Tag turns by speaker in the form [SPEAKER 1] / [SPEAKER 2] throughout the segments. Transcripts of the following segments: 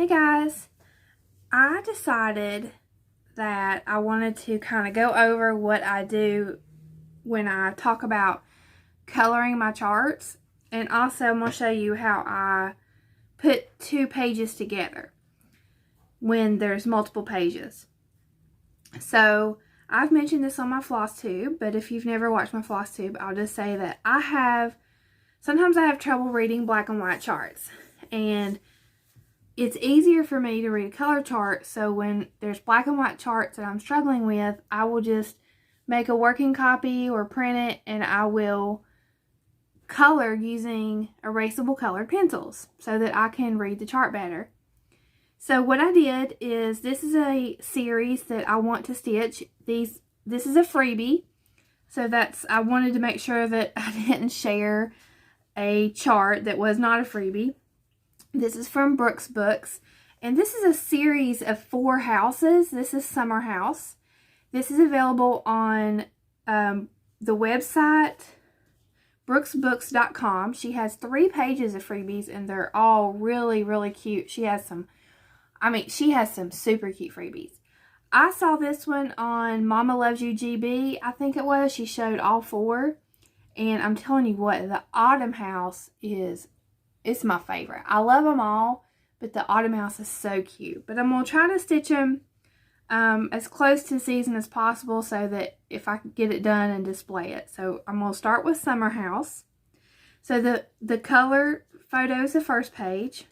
[SPEAKER 1] Hey guys, I decided that I wanted to kind of go over what I do when I talk about coloring my charts, and also I'm going to show you how I put two pages together when there's multiple pages. So I've mentioned this on my floss tube, but if you've never watched my floss tube, I'll just say that sometimes I have trouble reading black and white charts, and it's easier for me to read a color chart. So when there's black and white charts that I'm struggling with, I will just make a working copy or print it, and I will color using erasable colored pencils so that I can read the chart better. So what I did is, this is a series that I want to stitch. This is a freebie. So I wanted to make sure that I didn't share a chart that was not a freebie. This is from Brooks Books, and this is a series of 4 houses. This is Summer House. This is available on the website brooksbooks.com. She has 3 pages of freebies, and they're all really, really cute. She has some super cute freebies. I saw this one on Mama Loves You GB, I think it was. She showed all 4, and I'm telling you what, the Autumn House it's my favorite. I love them all, but the Autumn House is so cute. But I'm going to try to stitch them as close to season as possible so that if I can get it done and display it. So I'm going to start with Summer House. So the color photo is the first page.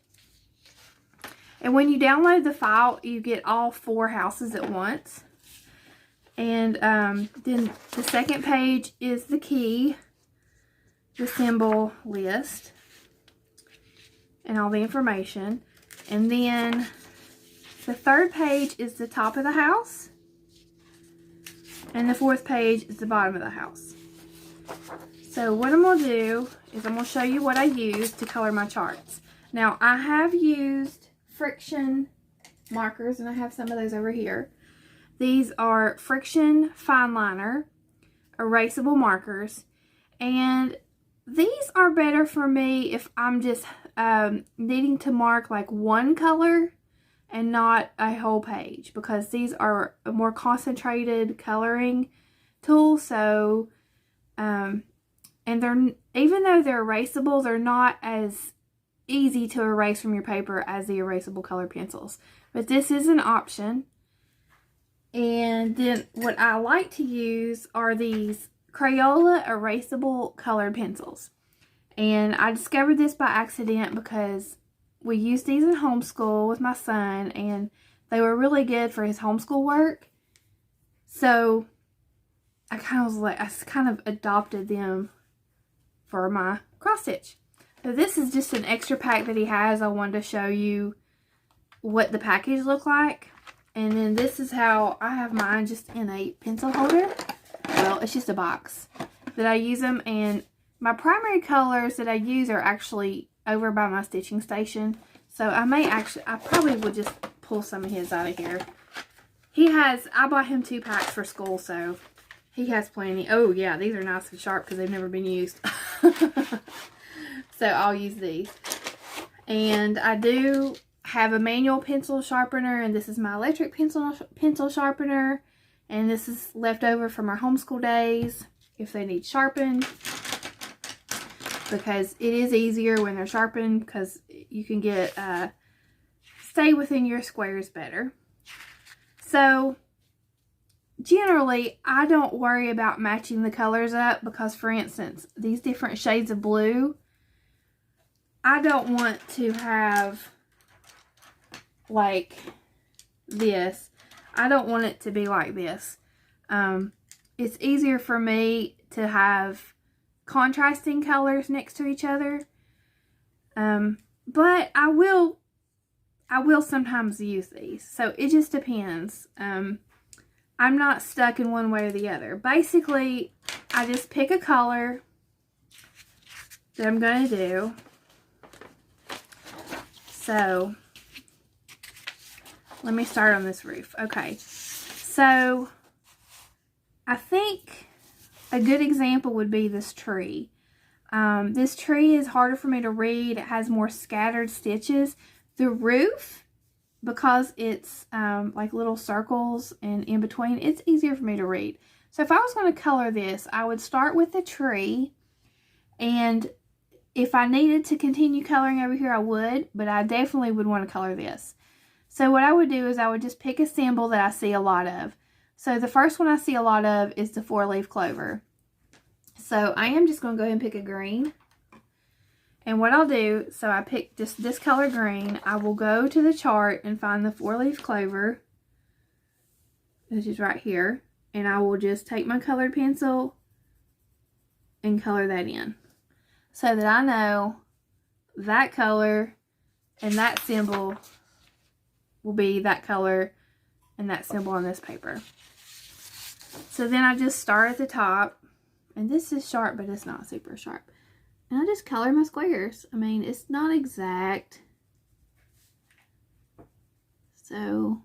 [SPEAKER 1] And when you download the file, you get all 4 houses at once. And then the second page is the key, the symbol list, and all the information. And then the third page is the top of the house, and the 4th page is the bottom of the house. So what I'm going to do is I'm going to show you what I use to color my charts. Now, I have used Frixion markers, and I have some of those over here. These are Frixion Fine Liner erasable markers, and these are better for me if I'm just needing to mark like one color and not a whole page, because these are a more concentrated coloring tool. So and even though they're erasable, they're not as easy to erase from your paper as the erasable colored pencils, but this is an option. And then what I like to use are these Crayola erasable colored pencils. And I discovered this by accident because we used these in homeschool with my son, and they were really good for his homeschool work. So I kind of adopted them for my cross stitch. So this is just an extra pack that he has. I wanted to show you what the package looked like. And then this is how I have mine, just in a pencil holder. Well, it's just a box that I use them, and my primary colors that I use are actually over by my stitching station. So I probably will just pull some of his out of here. I bought him 2 packs for school, so he has plenty. Oh yeah, these are nice and sharp because they've never been used. So I'll use these. And I do have a manual pencil sharpener, and this is my electric pencil sharpener. And this is left over from our homeschool days if they need sharpened, because it is easier when they're sharpened, because you can stay within your squares better. So generally, I don't worry about matching the colors up, because for instance, these different shades of blue, I don't want to have like this. I don't want it to be like this. It's easier for me to have contrasting colors next to each other. But I will sometimes use these. So it just depends. I'm not stuck in one way or the other. Basically, I just pick a color that I'm going to do. So let me start on this roof. Okay, so I think a good example would be this tree. This tree is harder for me to read. It has more scattered stitches. The roof because it's like little circles and in between, it's easier for me to read. So if I was going to color this, I would start with the tree, and if I needed to continue coloring over here, I would, but I definitely would want to color this. So what I would do is I would just pick a symbol that I see a lot of. So the first one I see a lot of is the 4-leaf clover. So I am just going to go ahead and pick a green. And what I'll do, so I picked just this color green, I will go to the chart and find the 4-leaf clover, which is right here. And I will just take my colored pencil and color that in, so that I know that color and that symbol will be that color and that symbol on this paper. So then I just start at the top, and this is sharp, but it's not super sharp. And I just color my squares. I mean, it's not exact. So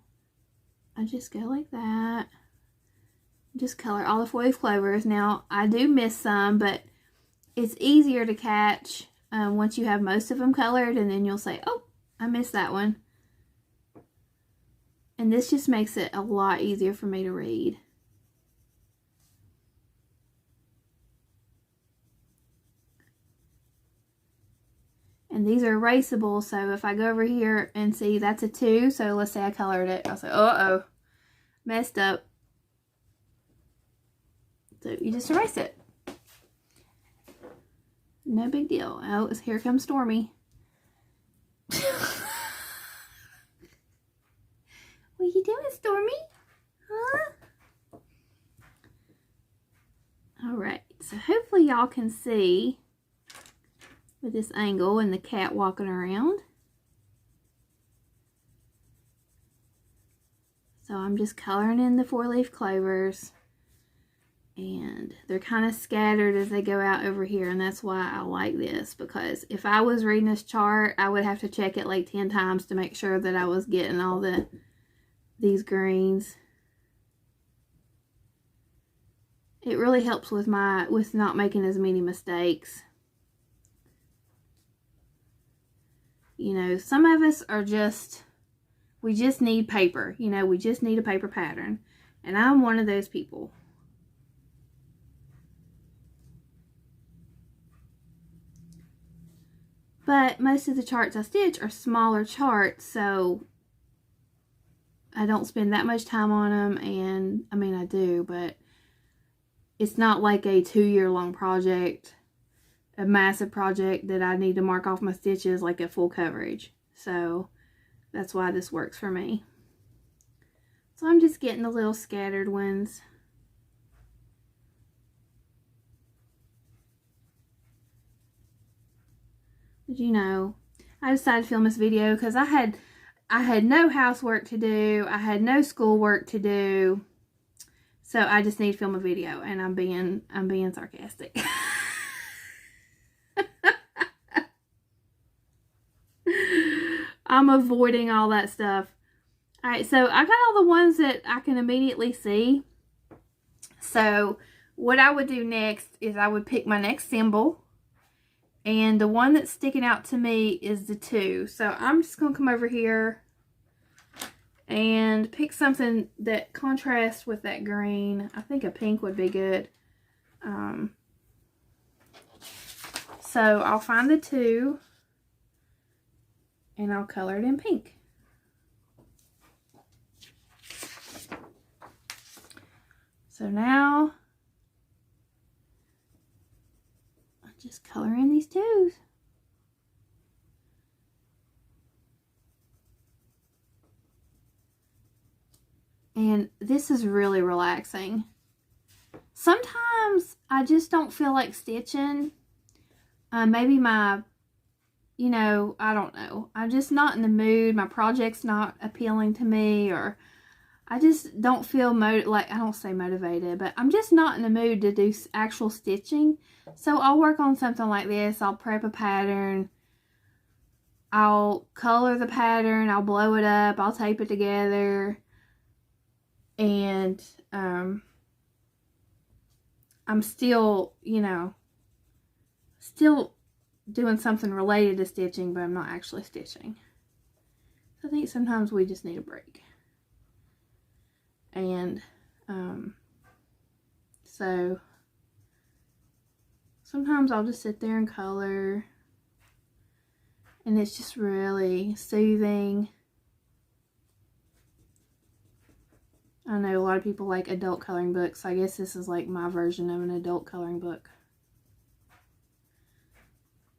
[SPEAKER 1] I just go like that. Just color all the 4-leaf clovers. Now, I do miss some, but it's easier to catch once you have most of them colored, and then you'll say, oh, I missed that one. And this just makes it a lot easier for me to read. And these are erasable, so if I go over here and see that's a 2, so let's say I colored it, I'll say, uh-oh, messed up. So you just erase it. No big deal. Oh, here comes Stormy. What are you doing, Stormy? Huh? Alright, so hopefully y'all can see with this angle and the cat walking around. So I'm just coloring in the 4-leaf clovers. And they're kind of scattered as they go out over here, and that's why I like this, because if I was reading this chart, I would have to check it like 10 times to make sure that I was getting all these greens. It really helps with not making as many mistakes. You know, some of us are we just need paper. You know, we just need a paper pattern, and I'm one of those people. But most of the charts I stitch are smaller charts, so I don't spend that much time on them. And I mean, I do, but it's not like a 2-year-long project, a massive project that I need to mark off my stitches like at full coverage. So that's why this works for me. So I'm just getting the little scattered ones. You know, I decided to film this video because I had no housework to do, I had no schoolwork to do, so I just need to film a video, and I'm being sarcastic. I'm avoiding all that stuff. All right, so I got all the ones that I can immediately see. So what I would do next is I would pick my next symbol. And the one that's sticking out to me is the 2. So I'm just going to come over here and pick something that contrasts with that green. I think a pink would be good. So I'll find the 2 and I'll color it in pink. So now just color in these 2s. And this is really relaxing. Sometimes I just don't feel like stitching. Maybe I don't know. I'm just not in the mood. My project's not appealing to me, or I just don't feel I don't say motivated, but I'm just not in the mood to do actual stitching. So I'll work on something like this. I'll prep a pattern. I'll color the pattern. I'll blow it up. I'll tape it together. And I'm still, still doing something related to stitching, but I'm not actually stitching. I think sometimes we just need a break. And so sometimes I'll just sit there and color, and it's just really soothing. I know a lot of people like adult coloring books. I guess this is like my version of an adult coloring book.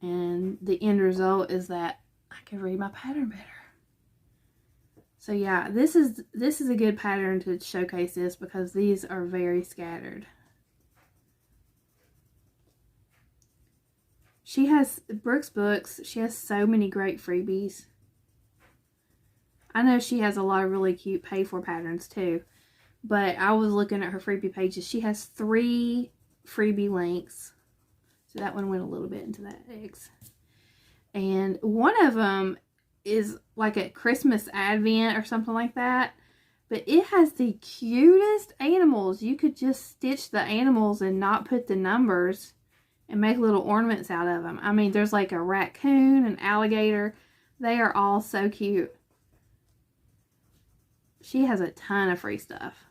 [SPEAKER 1] And the end result is that I can read my pattern better. So yeah, this is a good pattern to showcase this because these are very scattered. She has, Brooks Books, she has so many great freebies. I know she has a lot of really cute pay-for patterns too. But I was looking at her freebie pages. She has 3 freebie links. So that one went a little bit into that X. And one of them is like a Christmas Advent or something like that. But it has the cutest animals. You could just stitch the animals and not put the numbers and make little ornaments out of them. I mean, there's like a raccoon, an alligator. They are all so cute. She has a ton of free stuff.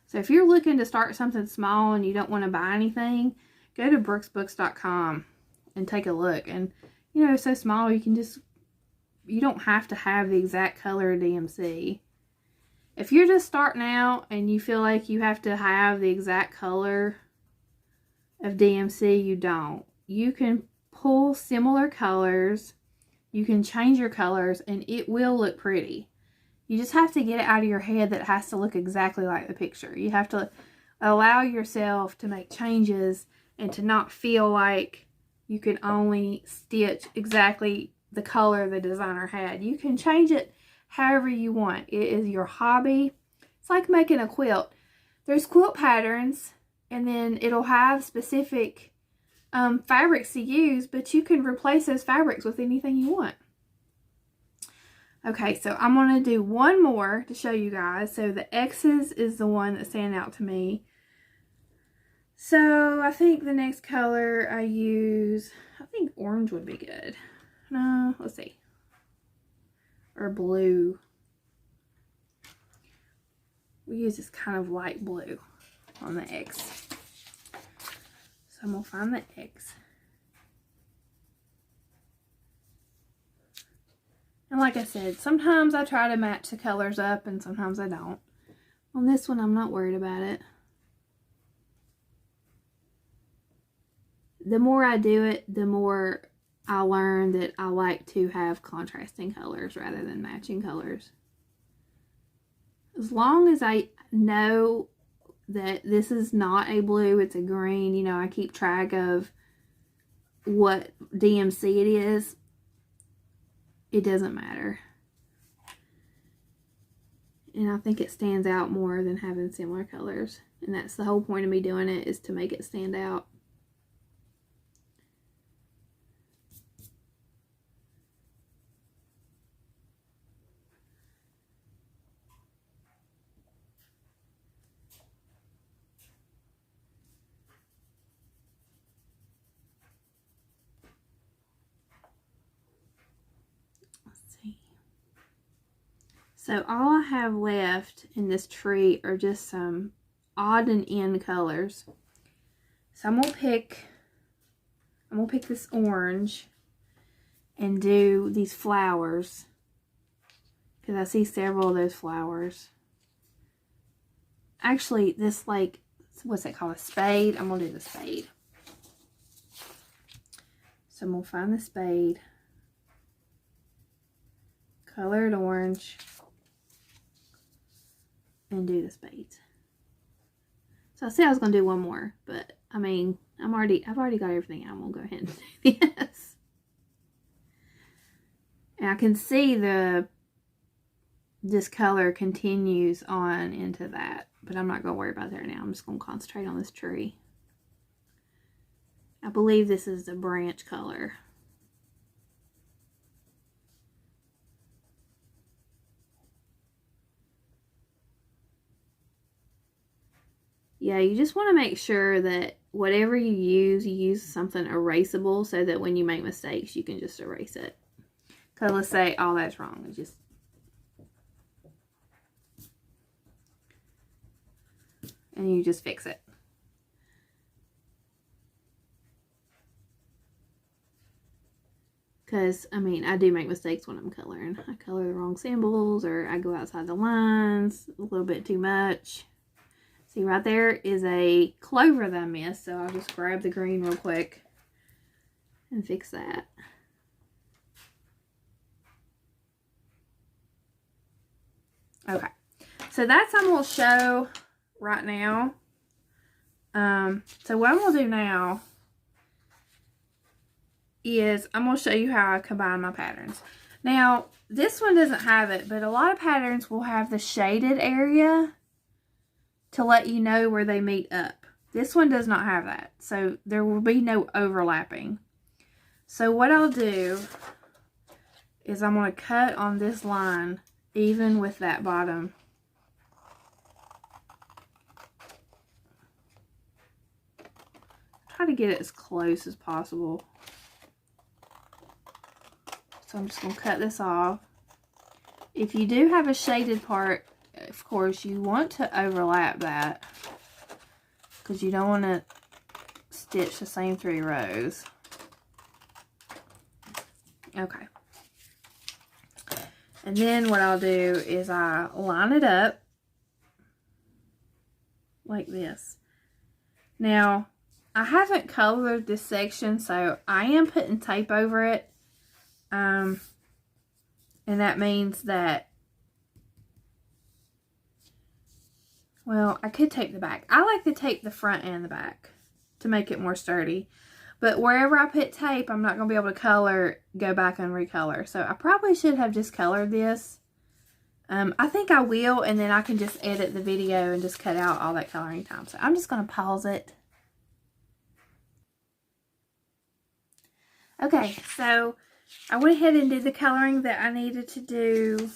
[SPEAKER 1] So if you're looking to start something small and you don't want to buy anything, go to brooksbooks.com and take a look. And, you know, it's so small you can just, you don't have to have the exact color of DMC. If you're just starting out and you feel like you have to have the exact color of DMC, you don't. You can pull similar colors, you can change your colors, and it will look pretty. You just have to get it out of your head that it has to look exactly like the picture. You have to allow yourself to make changes and to not feel like you can only stitch exactly the color the designer had. You can change it however you want. It is your hobby. It's like making a quilt. There's quilt patterns, and then it'll have specific fabrics to use, but you can replace those fabrics with anything you want. Okay, so I'm going to do one more to show you guys. So the X's is the one that stand out to me. So I think the next color I use, I think orange would be good. No, let's see. Or blue. We use this kind of light blue on the X. So I'm going to find the X. And like I said, sometimes I try to match the colors up and sometimes I don't. On this one, I'm not worried about it. The more I do it, the more I learn that I like to have contrasting colors rather than matching colors. As long as I know that this is not a blue, it's a green, you know, I keep track of what DMC it is. It doesn't matter. And I think it stands out more than having similar colors. And that's the whole point of me doing it, is to make it stand out. So all I have left in this tree are just some odd and end colors. So I'm gonna pick this orange and do these flowers, because I see several of those flowers. Actually, this, like, what's that called, a spade? I'm gonna do the spade. So I'm gonna find the spade, color it orange, and do the spades. So I said I was gonna do one more, but I mean, I've already got everything. I'm gonna go ahead and do this. And I can see this color continues on into that, but I'm not gonna worry about that now. I'm just gonna concentrate on this tree. I believe this is the branch color. Yeah, you just want to make sure that whatever you use something erasable, so that when you make mistakes, you can just erase it. Because let's say, oh, that's wrong. It just, and you just fix it. Because, I mean, I do make mistakes when I'm coloring. I color the wrong symbols, or I go outside the lines a little bit too much. See, right there is a clover that I missed, so I'll just grab the green real quick and fix that. Okay, so that's what I'm going to show right now. So what I'm going to do now is I'm going to show you how I combine my patterns. Now, this one doesn't have it, but a lot of patterns will have the shaded area to let you know where they meet up. This one does not have that, so there will be no overlapping. So what I'll do is I'm going to cut on this line even with that bottom. Try to get it as close as possible. So I'm just going to cut this off. If you do have a shaded part, of course, you want to overlap that, because you don't want to stitch the same 3 rows. Okay. And then what I'll do is I line it up like this. Now, I haven't colored this section, so I am putting tape over it. And that means that, well, I could tape the back. I like to tape the front and the back to make it more sturdy. But wherever I put tape, I'm not going to be able to go back and recolor. So I probably should have just colored this. I think I will, and then I can just edit the video and just cut out all that coloring time. So I'm just going to pause it. Okay, so I went ahead and did the coloring that I needed to do.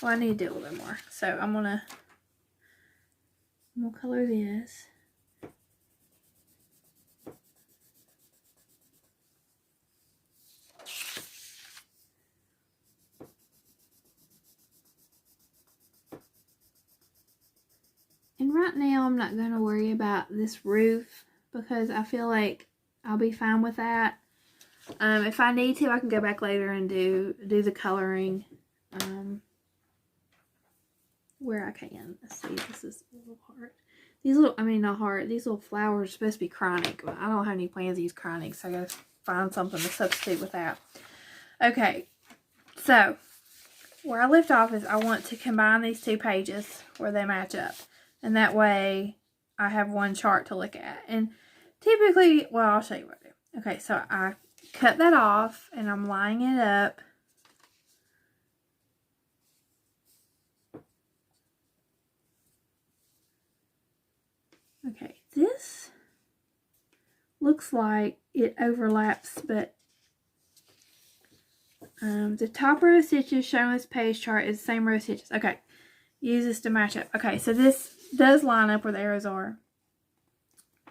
[SPEAKER 1] Well, I need to do a little bit more. So I'm gonna color this. And right now I'm not going to worry about this roof because I feel like I'll be fine with that. If I need to, I can go back later and do the coloring where I can. Let's see, this is a little hard. These little, I mean, not hard, these little flowers are supposed to be chronic, but I don't have any plans to use chronic, so I gotta find something to substitute with that. Okay, so where I left off is I want to combine these 2 pages where they match up, and that way I have one chart to look at. And typically, well, I'll show you what I do. Okay, so I cut that off and I'm lining it up. Okay, this looks like it overlaps, but the top row of stitches shown on this page chart is the same row of stitches. Okay, use this to match up. Okay, so this does line up where the arrows are.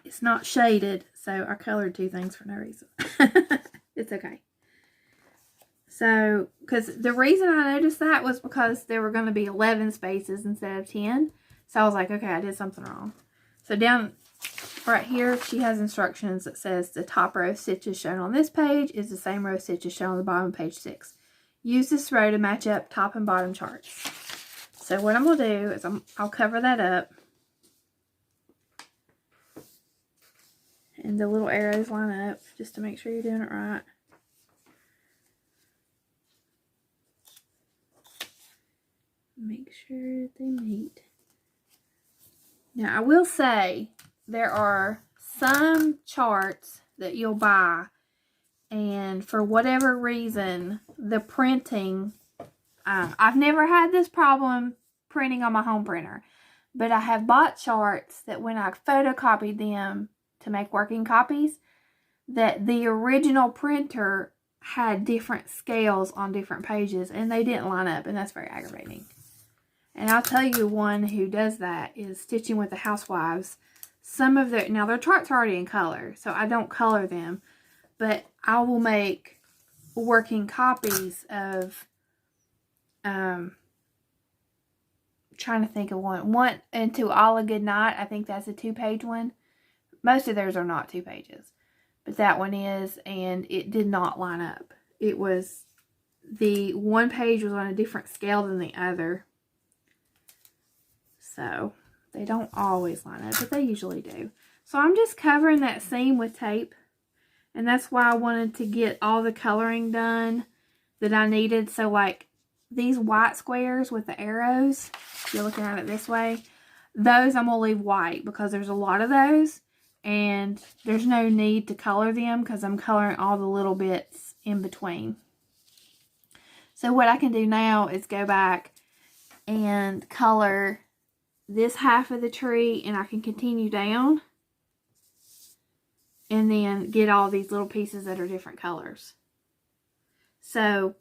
[SPEAKER 1] It's not shaded, so I colored 2 things for no reason. It's okay. So, because the reason I noticed that was because there were going to be 11 spaces instead of 10. So I was like, okay, I did something wrong. So down right here, she has instructions that says the top row of stitches shown on this page is the same row of stitches shown on the bottom of page 6. Use this row to match up top and bottom charts. So what I'm going to do is I'll cover that up. And the little arrows line up just to make sure you're doing it right. Make sure they meet. Now, I will say there are some charts that you'll buy, and for whatever reason, the printing, I've never had this problem printing on my home printer, but I have bought charts that when I photocopied them to make working copies, that the original printer had different scales on different pages, and they didn't line up, and that's very aggravating. And I'll tell you one who does that is Stitching with the Housewives. Some of their, now their charts are already in color, so I don't color them, but I will make working copies of trying to think of one and To All a Good Night. I think that's a 2-page one. Most of theirs are not 2 pages, but that one is, and it did not line up. It was, the one page was on a different scale than the other. So they don't always line up, but they usually do. So I'm just covering that seam with tape, and that's why I wanted to get all the coloring done that I needed. So like these white squares with the arrows, if you're looking at it this way, those I'm going to leave white because there's a lot of those. And there's no need to color them because I'm coloring all the little bits in between. So what I can do now is go back and color this half of the tree, and I can continue down and then get all these little pieces that are different colors. So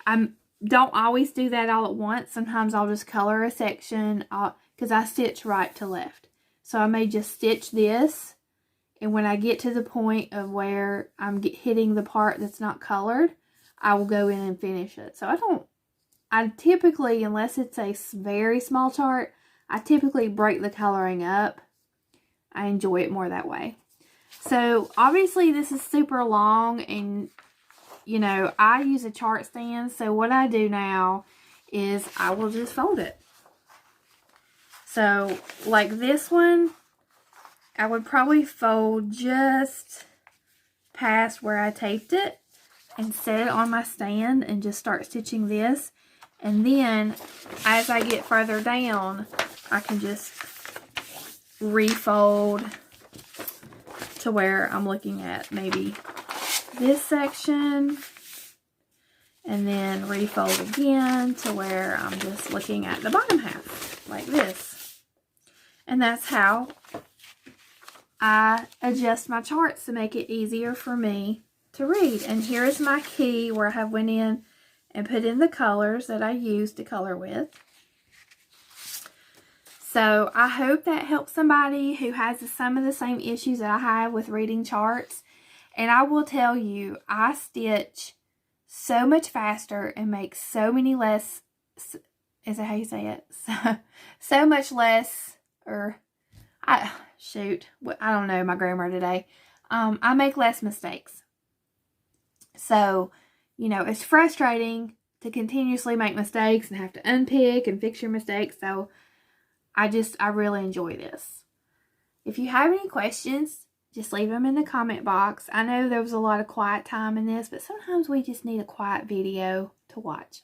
[SPEAKER 1] I don't always do that all at once. Sometimes I'll just color a section because I stitch right to left. So I may just stitch this. And when I get to the point of where I'm hitting the part that's not colored, I will go in and finish it. So I typically, unless it's a very small chart, I typically break the coloring up. I enjoy it more that way. So obviously this is super long, and you know, I use a chart stand. So what I do now is I will just fold it. So like this one, I would probably fold just past where I taped it and set it on my stand and just start stitching this. And then as I get further down, I can just refold to where I'm looking at maybe this section, and then refold again to where I'm just looking at the bottom half like this. And that's how I adjust my charts to make it easier for me to read. And here is my key where I have went in and put in the colors that I use to color with. So I hope that helps somebody who has some of the same issues that I have with reading charts. And I will tell you, I stitch so much faster and make so many less, is that how you say it? So much less, or I don't know my grammar today. I make less mistakes. So, you know, it's frustrating to continuously make mistakes and have to unpick and fix your mistakes. So I really enjoy this. If you have any questions, just leave them in the comment box. I know there was a lot of quiet time in this, but sometimes we just need a quiet video to watch.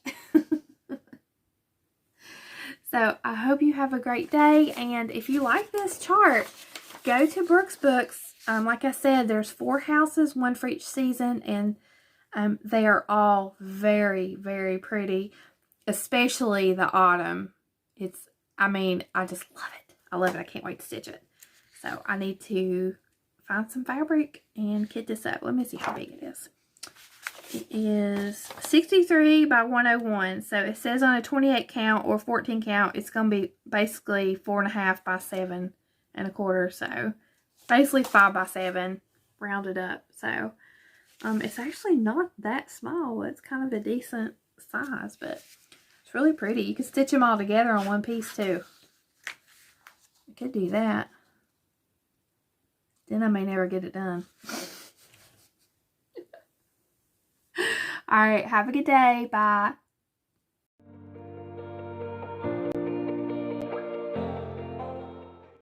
[SPEAKER 1] So I hope you have a great day. And if you like this chart, go to Brooks Books. Like I said, there's 4 houses, 1 for each season, and they are all very, very pretty, especially the autumn. I just love it. I love it. I can't wait to stitch it. So I need to find some fabric and kit this up. Let me see how big it is. It is 63 by 101. So it says on a 28 count or 14 count, it's going to be basically 4.5 by 7.25. So basically 5 by 7 rounded up. So it's actually not that small. It's kind of a decent size, but it's really pretty. You can stitch them all together on one piece too. I could do that. Then I may never get it done. Alright, have a good day. Bye.